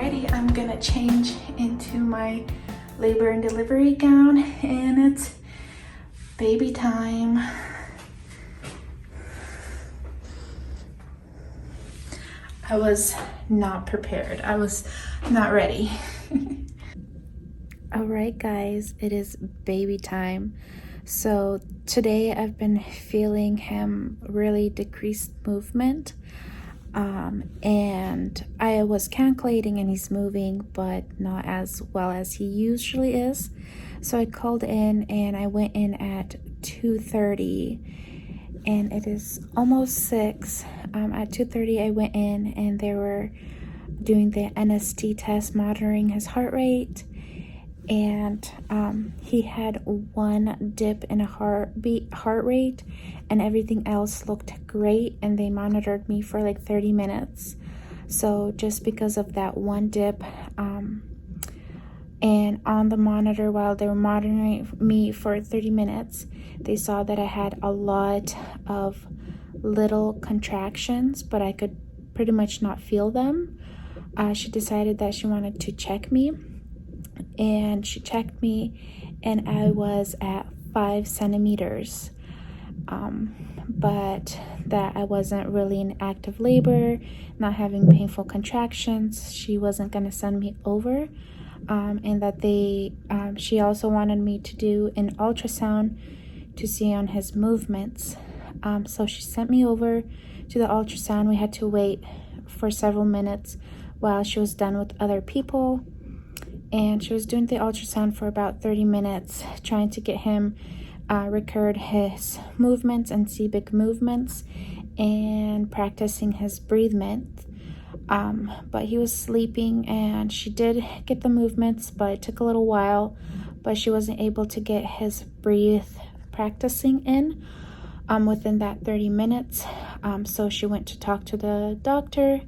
Alrighty, I'm gonna change into my labor and delivery gown, and it's baby time. I was not prepared. I was not ready. Alright guys, it is baby time. So today I've been feeling him really decreased movement. And I was calculating and he's moving, but not as well as he usually is. So I called in and I went in at 2:30 and it is almost 6. At 2:30 I went in and they were doing the NST test, monitoring his heart rate. And he had one dip in a heart rate, and everything else looked great, and they monitored me for like 30 minutes. So just because of that one dip, and on the monitor while they were monitoring me for 30 minutes, they saw that I had a lot of little contractions, but I could pretty much not feel them. She decided that she wanted to check me, and she checked me and I was at 5 centimeters, but that I wasn't really in active labor, not having painful contractions. She wasn't going to send me over, and that she also wanted me to do an ultrasound to see on his movements. So she sent me over to the ultrasound. We had to wait for several minutes while she was done with other people. And she was doing the ultrasound for about 30 minutes, trying to get him record his movements and see big movements and practicing his breathement. But he was sleeping, and she did get the movements, but it took a little while. But she wasn't able to get his breathe practicing in within that 30 minutes. So she went to talk to the doctor,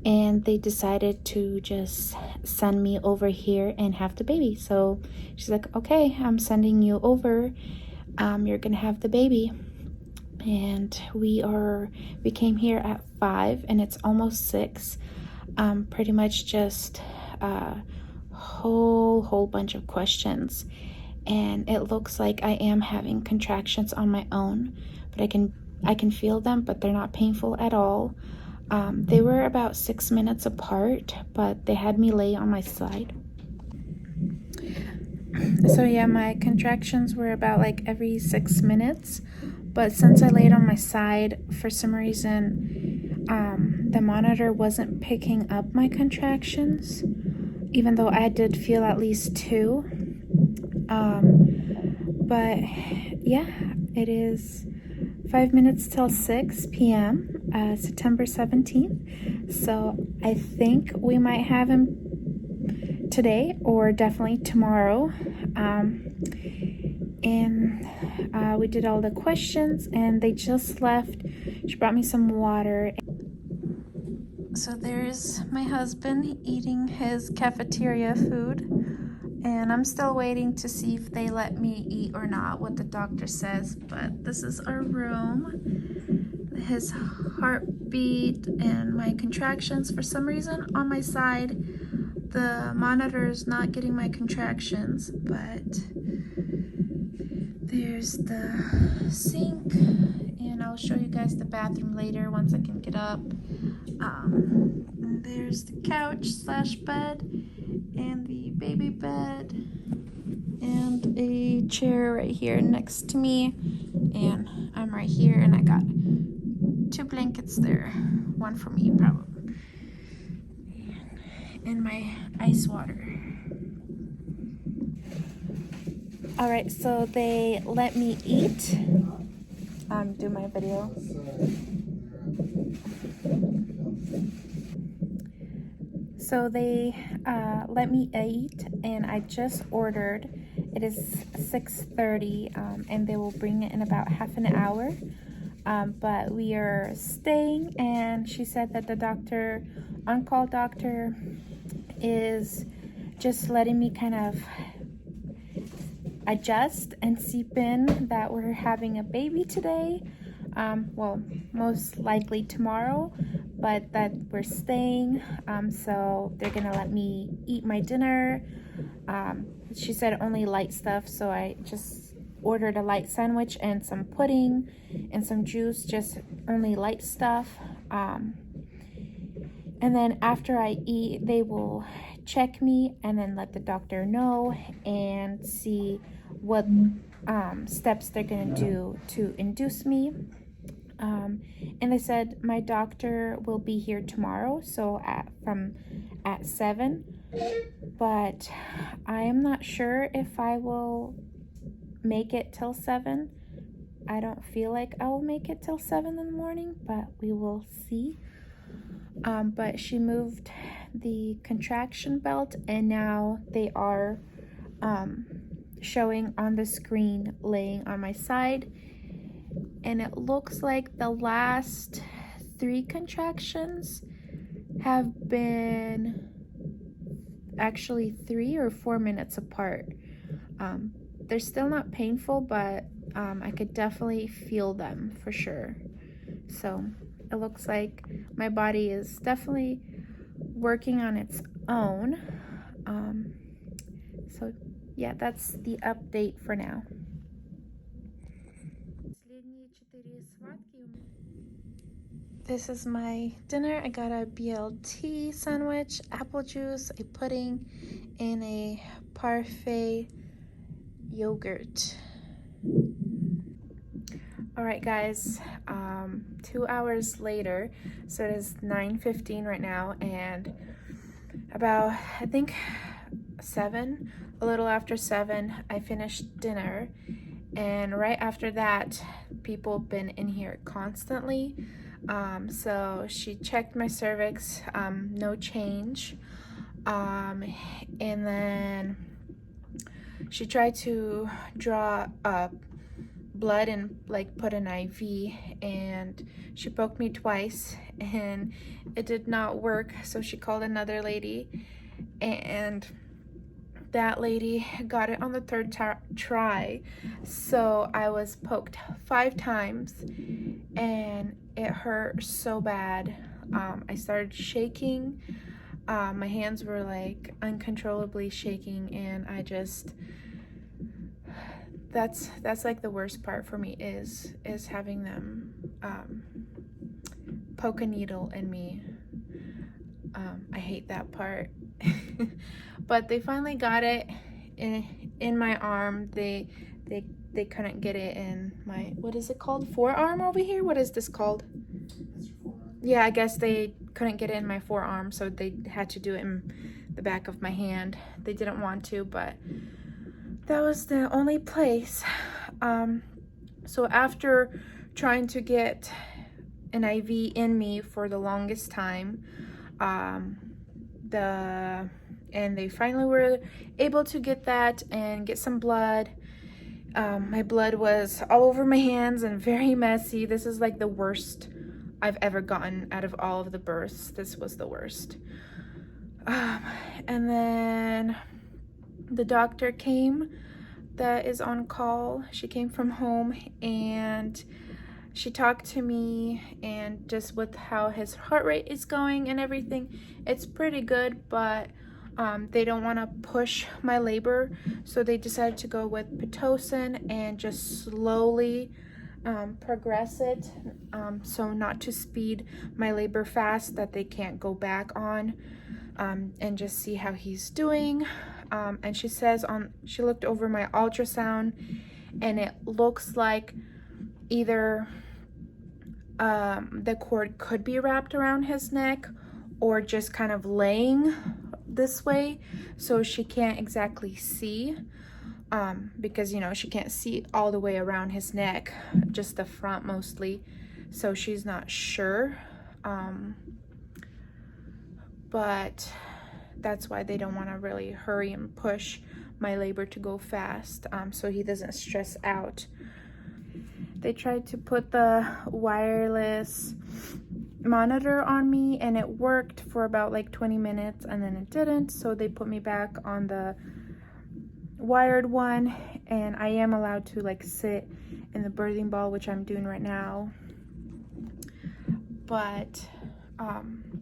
and they decided to just send me over here and have the baby. So she's like, okay, I'm sending you over. You're gonna have the baby. And we came here at 5 and it's almost 6. Pretty much just a whole bunch of questions. And it looks like I am having contractions on my own, but I can feel them, but they're not painful at all. They were about 6 minutes apart, but they had me lay on my side. So yeah, my contractions were about like every 6 minutes, but since I laid on my side, for some reason, the monitor wasn't picking up my contractions, even though I did feel at least 2. But yeah, it is 5 minutes till 6 p.m. September 17th. So I think we might have him today or definitely tomorrow. And we did all the questions and they just left. She brought me some water. So there's my husband eating his cafeteria food. And I'm still waiting to see if they let me eat or not, what the doctor says. But this is our room. His heartbeat and my contractions. For some reason on my side, the monitor is not getting my contractions. But there's the sink. And I'll show you guys the bathroom later once I can get up. And there's the couch / bed. And the baby bed and a chair right here next to me, and I'm right here, and I got 2 blankets there, one for me probably, and my ice water. All right, so they let me eat. Do my video. So they let me eat, and I just ordered. It is 6:30, and they will bring it in about half an hour. But we are staying, and she said that the doctor, on-call doctor, is just letting me kind of adjust and seep in that we're having a baby today. well, most likely tomorrow, but that we're staying. So they're gonna let me eat my dinner. She said only light stuff, so I just ordered a light sandwich and some pudding and some juice, just only light stuff. And then after I eat, they will check me and then let the doctor know and see what steps they're gonna do to induce me. And they said my doctor will be here tomorrow, so at 7. But I am not sure if I will make it till 7. I don't feel like I will make it till 7 in the morning, but we will see. But she moved the contraction belt, and now they are showing on the screen laying on my side. And it looks like the last 3 contractions have been actually 3 or 4 minutes apart. They're still not painful, but I could definitely feel them for sure. So it looks like my body is definitely working on its own. So yeah, that's the update for now. This is my dinner. I got a BLT sandwich, apple juice, a pudding, and a parfait yogurt. All right, guys, 2 hours later, so it is 9:15 right now, and about, I think, 7, a little after 7, I finished dinner, and right after that, people have been in here constantly. So she checked my cervix, no change, and then she tried to draw up blood and like put an IV, and she poked me twice and it did not work, so she called another lady, and that lady got it on the 3rd try. So I was poked 5 times and it hurt so bad. I started shaking. My hands were like uncontrollably shaking, and I just, that's like the worst part for me is having them poke a needle in me. I hate that part. But they finally got it in my arm. They couldn't get it in my, what is it called, forearm over here? What is this called? Yeah, I guess they couldn't get it in my forearm, so they had to do it in the back of my hand. They didn't want to, but that was the only place. So after trying to get an IV in me for the longest time, and they finally were able to get that and get some blood. My blood was all over my hands and very messy. This is like the worst I've ever gotten out of all of the births. This was the worst. And then the doctor came that is on call. She came from home and she talked to me, and just with how his heart rate is going and everything, it's pretty good, but they don't want to push my labor, so they decided to go with Pitocin and just slowly progress it, so not to speed my labor fast that they can't go back on, and just see how he's doing. And she says she looked over my ultrasound, and it looks like either the cord could be wrapped around his neck or just kind of laying this way, so she can't exactly see, because, you know, she can't see all the way around his neck, just the front mostly, so she's not sure, but that's why they don't want to really hurry and push my labor to go fast, so he doesn't stress out. They tried to put the wireless monitor on me, and it worked for about like 20 minutes, and then it didn't, so they put me back on the wired one, and I am allowed to like sit in the birthing ball, which I'm doing right now. but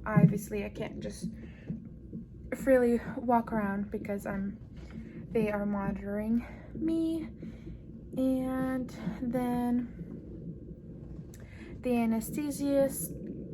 obviously I can't just freely walk around because they are monitoring me. And then the anesthesiast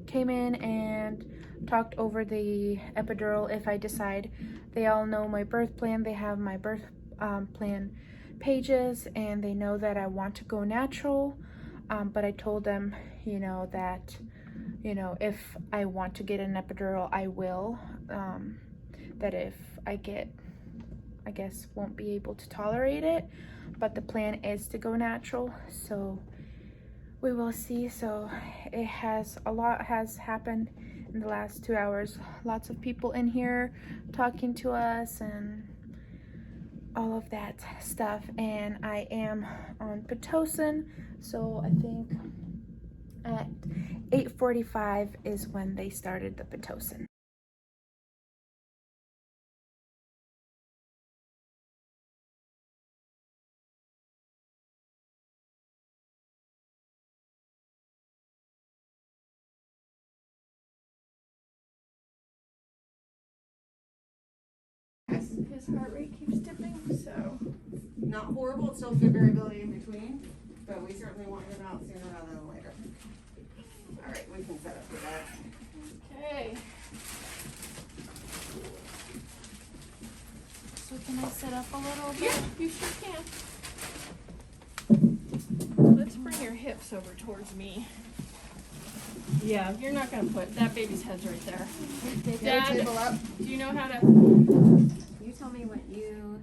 came in and talked over the epidural if I decide. They all know my birth plan. They have my birth plan pages, and they know that I want to go natural. But I told them, that, if I want to get an epidural, I will. That if I guess won't be able to tolerate it, but the plan is to go natural, so we will see. So a lot has happened in the last 2 hours. Lots of people in here talking to us and all of that stuff, and I am on Pitocin, so I think at 8:45 is when they started the Pitocin. His heart rate keeps dipping, so. Not horrible, it's still good variability in between, but we certainly want him out sooner rather than later. All right, we can set up for that. Okay. So can I set up a little bit? Yeah, you sure can. Let's bring your hips over towards me. Yeah, you're not gonna put, that baby's head's right there. Dad, table up. Do you know how to? You tell me what you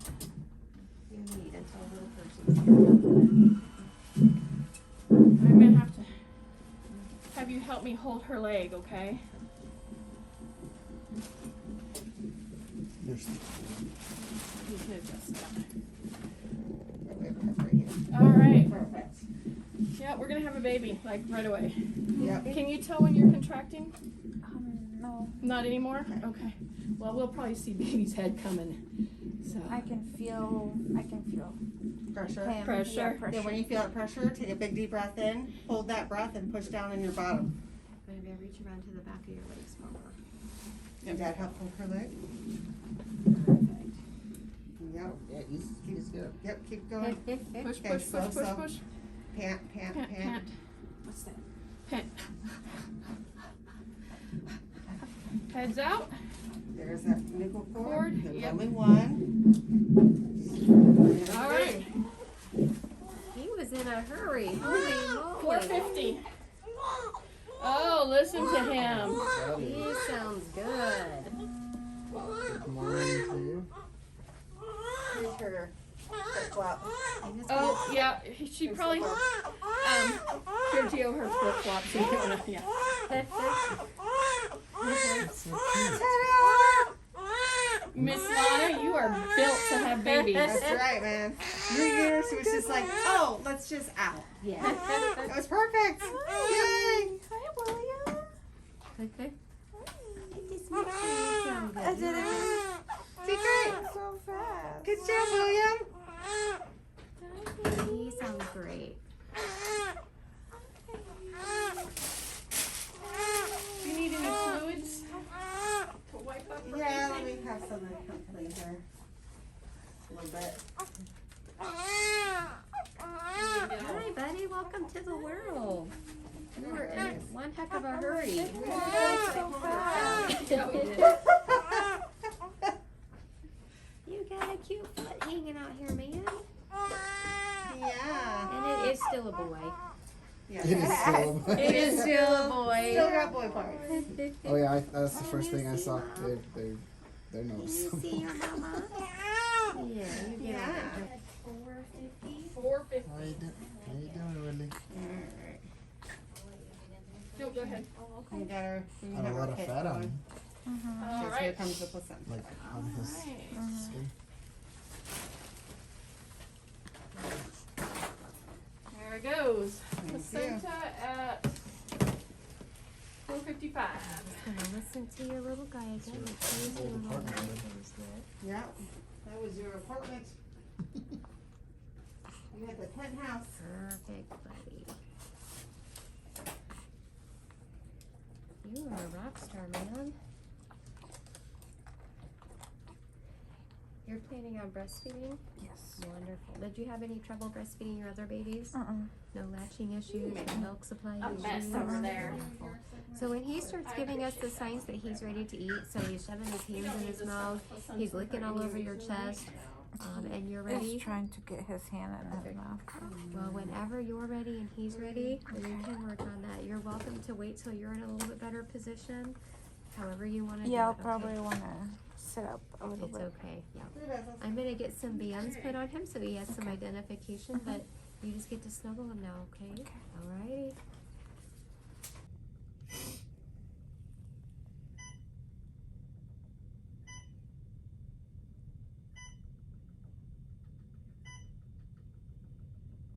need until the little person's I may have to have you help me hold her leg, okay? You can adjust that. All right. Perfect. Yeah, we're gonna have a baby, like right away. Yep. Can you tell when you're contracting? No. Not anymore? Okay. Well, we'll probably see baby's head coming. So. I can feel Pressure. him. Pressure. Yeah, pressure. Then when you feel that pressure, take a big deep breath in, hold that breath and push down in your bottom. Maybe reach around to the back of your legs more. And Dad help hold her leg. Perfect. Yep. Yeah, he's good. Yep, keep going. Push, Okay, push, slow, push, push, slow. push. Pant, pant, Pant, pant. pant. What's that? Pant. Heads out. There's that nickel cord. Cord, There's yep. only one. All right. He was in a hurry. Holy moly. 450. Oh, listen to him. He sounds good. Good morning to you. Here's her flip-flop. Oh, yeah. She probably. Here, Gio, her flip flops. Yeah. Miss Lana, you are built to have babies. That's right, man. 3 years, it was just like, oh, let's just out. Yeah. That was perfect. Yay! Hi, William. Okay. I did it. Did great. So fast. Good job, William. He sounds great. Do you need any fluids to wipe up? Or Yeah, let anything? me have some clean here. A little bit. Hi, buddy. Welcome to the world. You were in one heck of a hurry. Yeah, we did. You got a cute foot hanging out here, man. Yeah. And it is still a boy. Yeah. It is still. It is still a boy. Still got boy parts. Oh yeah, that's the first thing I saw. They're Can you noticeable. see your mama? Yeah, you get Yeah. on it. 450. 450. How you doing, Willie? No, go ahead. We got her. We Got a have lot our of kit fat on going. him, All Here right. comes the placenta. like on his skin. There it goes. Thank you. Placenta at 455. Gonna listen to your little guy again. Old Little apartment, guy. Yeah. That was your apartment. You had the penthouse. Perfect, buddy. You are a rock star, man. You're planning on breastfeeding? Yes. Wonderful. Did you have any trouble breastfeeding your other babies? Uh-uh. No latching issues, no milk supply A issues? mess over there. Wonderful. So when he starts giving us the signs that he's ready to eat, so he's shoving his hands in his mouth, he's licking all over your chest, and you're ready, He's trying to get his hand in his mouth. well, whenever you're ready and he's ready, then you can work on that. You're welcome to wait till you're in a little bit better position, however you want to do it. Yeah, I'll okay? probably want to sit up a little It's bit. okay, yeah. I'm gonna get some bands put on him so he has some identification, but you just get to snuggle him now, okay? Alrighty.